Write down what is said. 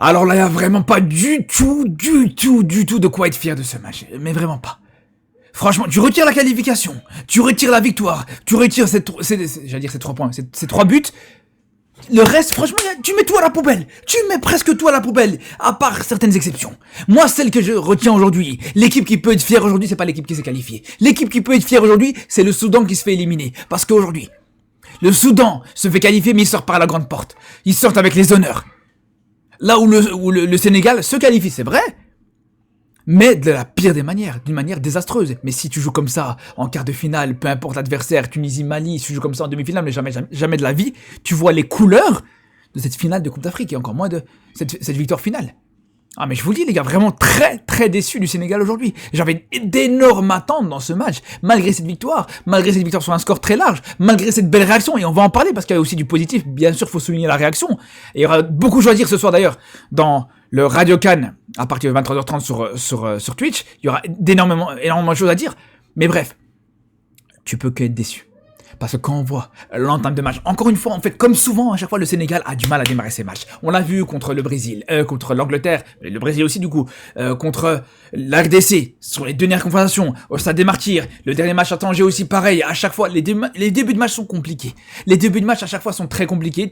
Alors là, il n'y a vraiment pas du tout de quoi être fier de ce match. Mais vraiment pas. Franchement, tu retires la qualification, tu retires la victoire, tu retires ces 3 points, ces 3 buts. Le reste, franchement, tu mets tout à la poubelle. Tu mets presque tout à la poubelle, à part certaines exceptions. Moi, celle que je retiens aujourd'hui, l'équipe qui peut être fière aujourd'hui, c'est pas l'équipe qui s'est qualifiée. L'équipe qui peut être fière aujourd'hui, c'est le Soudan qui se fait éliminer. Parce qu'aujourd'hui, le Soudan se fait qualifier, mais il sort par la grande porte. Ils sortent avec les honneurs. Là où le Sénégal se qualifie, c'est vrai, mais de la pire des manières, d'une manière désastreuse. Mais si tu joues comme ça en quart de finale, peu importe l'adversaire, Tunisie, Mali, si tu joues comme ça en demi-finale, mais jamais de la vie, tu vois les couleurs de cette finale de Coupe d'Afrique et encore moins de cette victoire finale. Ah mais je vous le dis les gars, vraiment très déçu du Sénégal aujourd'hui. J'avais d'énormes attentes dans ce match, malgré cette victoire sur un score très large, malgré cette belle réaction, et on va en parler parce qu'il y a aussi du positif, bien sûr il faut souligner la réaction, et il y aura beaucoup de choses à dire ce soir d'ailleurs, dans le Radio Cannes, à partir de 23h30 sur Twitch, il y aura énormément de choses à dire, mais bref, tu peux qu'être déçu. Parce que quand on voit l'entame de match, encore une fois, en fait, comme souvent, à chaque fois, le Sénégal a du mal à démarrer ses matchs. On l'a vu contre le Brésil, contre l'Angleterre, le Brésil aussi du coup, contre la RDC, sur les dernières confrontations, au Stade des Martyrs, le dernier match à Tanger aussi pareil, à chaque fois, les débuts de match sont compliqués. Les débuts de match à chaque fois sont très compliqués.